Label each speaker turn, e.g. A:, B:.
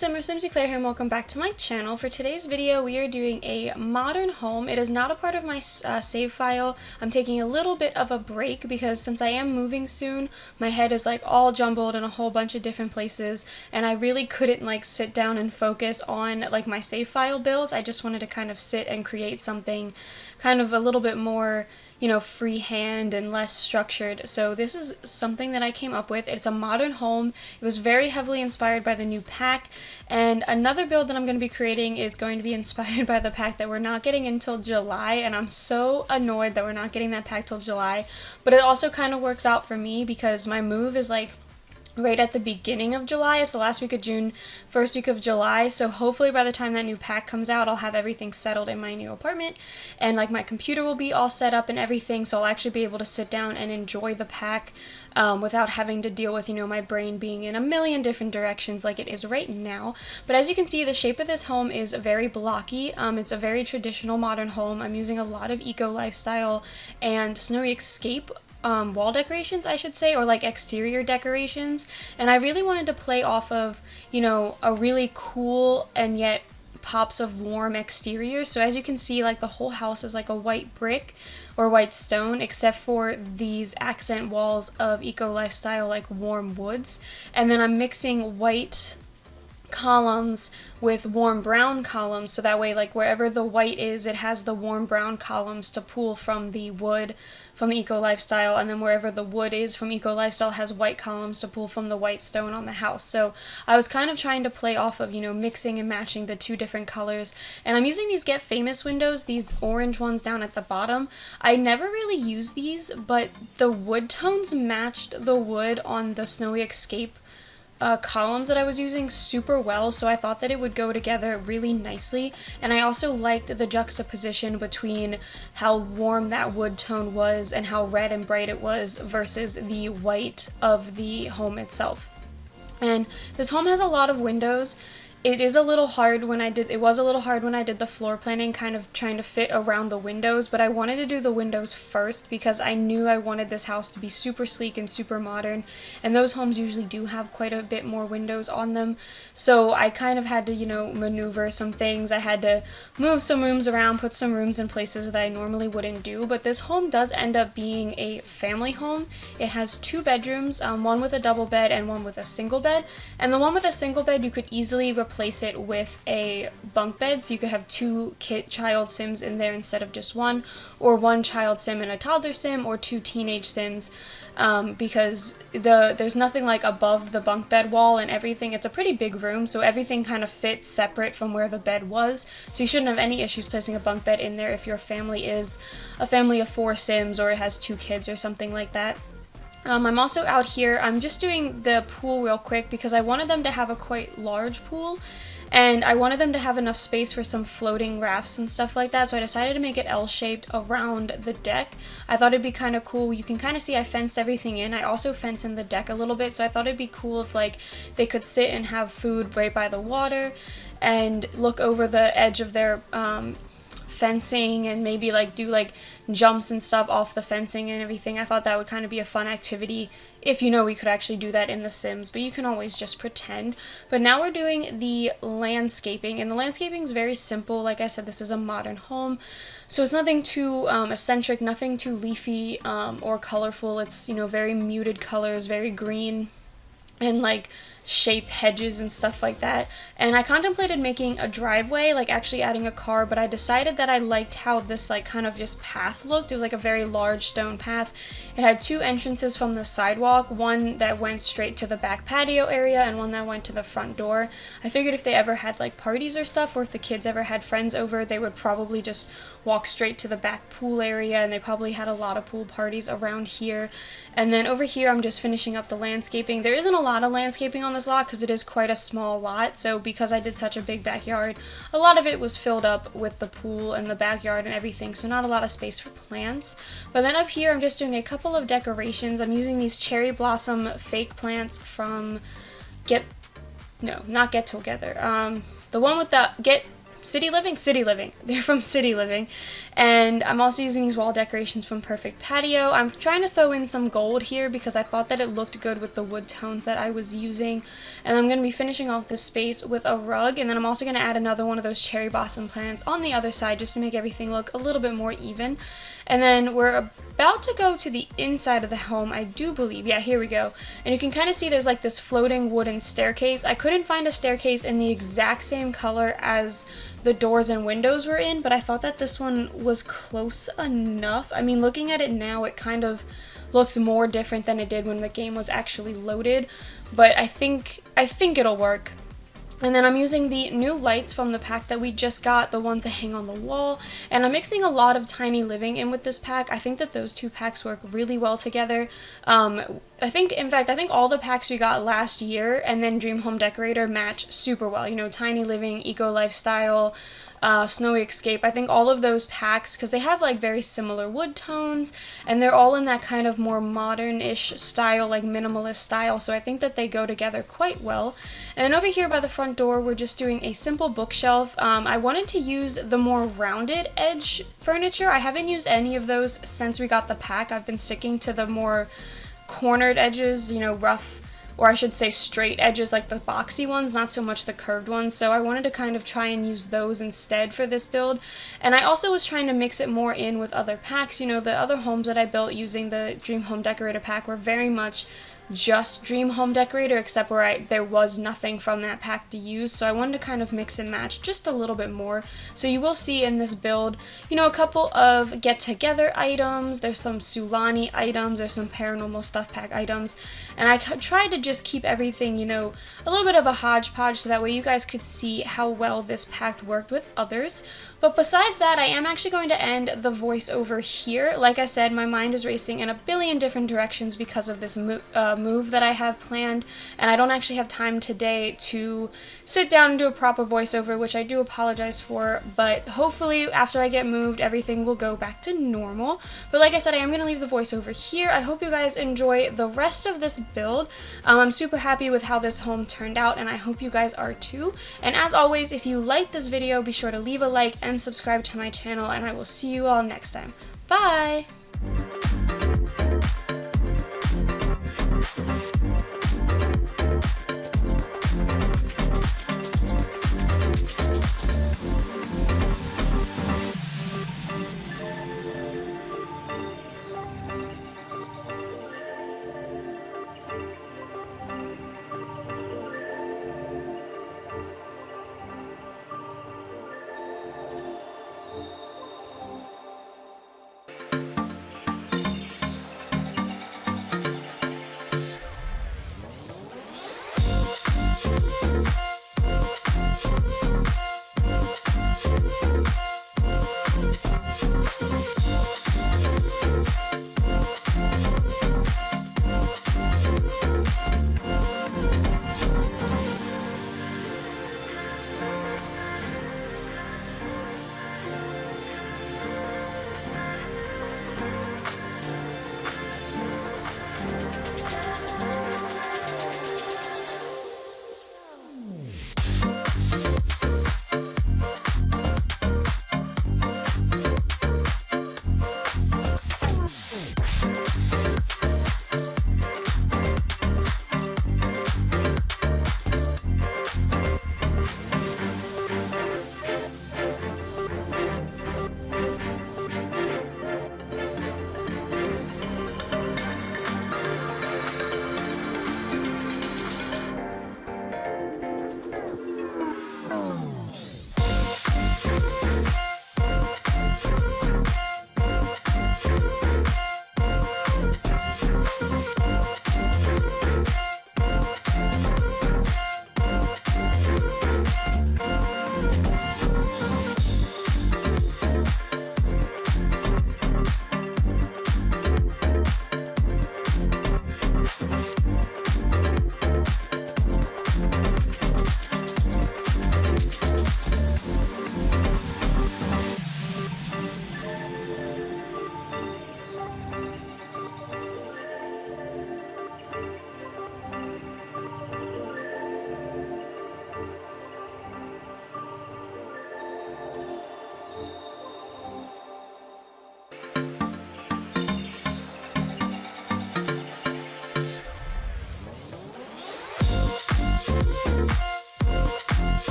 A: Simmers, SimsEclaire here and welcome back to my channel. For today's video we are doing a modern home. It is not a part of my save file. I'm taking a little bit of a break because since I am moving soon, my head is like all jumbled in a whole bunch of different places and I really couldn't like sit down and focus on like my save file builds. I just wanted to kind of sit and create something kind of a little bit more, you know, freehand and less structured. So this is something that I came up with. It's a modern home. It was very heavily inspired by the new pack, and another build that I'm going to be creating is going to be inspired by the pack that we're not getting until July, and I'm so annoyed that we're not getting that pack till July. But it also kind of works out for me because my move is like right at the beginning of July. It's the last week of June, first week of July, so hopefully by the time that new pack comes out I'll have everything settled in my new apartment and like my computer will be all set up and everything, so I'll actually be able to sit down and enjoy the pack without having to deal with, you know, my brain being in a million different directions like it is right now. But as you can see, the shape of this home is very blocky. It's a very traditional modern home. I'm using a lot of eco lifestyle and snowy escape wall decorations, I should say, or like exterior decorations, and I really wanted to play off of, you know, a really cool and yet pops of warm exterior. So as you can see, like the whole house is like a white brick or white stone except for these accent walls of eco lifestyle like warm woods, and then I'm mixing white columns with warm brown columns, so that way like wherever the white is it has the warm brown columns to pull from the wood from the eco lifestyle, and then wherever the wood is from eco lifestyle has white columns to pull from the white stone on the house. So I was kind of trying to play off of, you know, mixing and matching the two different colors, and I'm using these Get Famous windows, these orange ones down at the bottom. I never really use these, but the wood tones matched the wood on the Snowy Escape columns that I was using super well, so I thought that it would go together really nicely. And I also liked the juxtaposition between how warm that wood tone was and how red and bright it was versus the white of the home itself. And this home has a lot of windows. It was a little hard when I did the floor planning, kind of trying to fit around the windows, but I wanted to do the windows first because I knew I wanted this house to be super sleek and super modern, and those homes usually do have quite a bit more windows on them. So I kind of had to, you know, maneuver some things. I had to move some rooms around, put some rooms in places that I normally wouldn't do, but this home does end up being a family home. It has two bedrooms, one with a double bed and one with a single bed, and the one with a single bed you could easily replace it with a bunk bed, so you could have two child sims in there instead of just one, or one child sim and a toddler sim, or two teenage sims, because there's nothing like above the bunk bed wall and everything. It's a pretty big room, so everything kind of fits separate from where the bed was, so you shouldn't have any issues placing a bunk bed in there if your family is a family of 4 sims or it has 2 kids or something like that. I'm also out here, I'm just doing the pool real quick because I wanted them to have a quite large pool, and I wanted them to have enough space for some floating rafts and stuff like that, so I decided to make it L-shaped around the deck. I thought it'd be kind of cool. You can kind of see I fenced everything in. I also fenced in the deck a little bit, so I thought it'd be cool if like they could sit and have food right by the water and look over the edge of their fencing and maybe like do like jumps and stuff off the fencing and everything. I thought that would kind of be a fun activity if, you know, we could actually do that in The Sims, but you can always just pretend. But now we're doing the landscaping, and the landscaping is very simple. Like I said, this is a modern home, so it's nothing too eccentric, nothing too leafy or colorful. It's, you know, very muted colors, very green and like shaped hedges and stuff like that. And I contemplated making a driveway, like actually adding a car, but I decided that I liked how this like kind of just path looked. It was like a very large stone path. It had 2 entrances from the sidewalk, one that went straight to the back patio area and one that went to the front door. I figured if they ever had like parties or stuff, or if the kids ever had friends over, they would probably just walk straight to the back pool area, and they probably had a lot of pool parties around here. And then over here I'm just finishing up the landscaping. There isn't a lot of landscaping on this lot because it is quite a small lot, so because I did such a big backyard, a lot of it was filled up with the pool and the backyard and everything, so not a lot of space for plants. But then up here I'm just doing a couple of decorations. I'm using these cherry blossom fake plants from not Get Together. The one with the City Living? City Living. They're from City Living. And I'm also using these wall decorations from Perfect Patio. I'm trying to throw in some gold here because I thought that it looked good with the wood tones that I was using. And I'm going to be finishing off this space with a rug, and then I'm also going to add another one of those cherry blossom plants on the other side just to make everything look a little bit more even. And then we're about to go to the inside of the home, I do believe. Yeah, here we go. And you can kind of see there's like this floating wooden staircase. I couldn't find a staircase in the exact same color as the doors and windows were in, but I thought that this one was close enough. I mean, looking at it now, it kind of looks more different than it did when the game was actually loaded, but I think it'll work. And then I'm using the new lights from the pack that we just got, the ones that hang on the wall, and I'm mixing a lot of Tiny Living in with this pack. I think that those two packs work really well together. I think all the packs we got last year and then Dream Home Decorator match super well. You know, Tiny Living, Eco Lifestyle, Snowy Escape. I think all of those packs, because they have like very similar wood tones and they're all in that kind of more modern-ish style, like minimalist style, so I think that they go together quite well. And then over here by the front door, we're just doing a simple bookshelf. I wanted to use the more rounded edge furniture. I haven't used any of those since we got the pack. I've been sticking to the more cornered edges, you know, rough, or I should say straight edges, like the boxy ones, not so much the curved ones. So I wanted to kind of try and use those instead for this build. And I also was trying to mix it more in with other packs. You know, the other homes that I built using the Dream Home Decorator pack were very much just Dream Home Decorator, except where there was nothing from that pack to use, so I wanted to kind of mix and match just a little bit more. So you will see in this build, you know, a couple of get-together items, there's some Sulani items, there's some Paranormal Stuff Pack items, and I tried to just keep everything, you know, a little bit of a hodgepodge so that way you guys could see how well this pack worked with others. But besides that, I am actually going to end the voiceover here. Like I said, my mind is racing in a billion different directions because of this move that I have planned, and I don't actually have time today to sit down and do a proper voiceover, which I do apologize for, but hopefully after I get moved, everything will go back to normal. But like I said, I am going to leave the voiceover here. I hope you guys enjoy the rest of this build. I'm super happy with how this home turned out, and I hope you guys are too. And as always, if you liked this video, be sure to leave a like and subscribe to my channel, and I will see you all next time. Bye!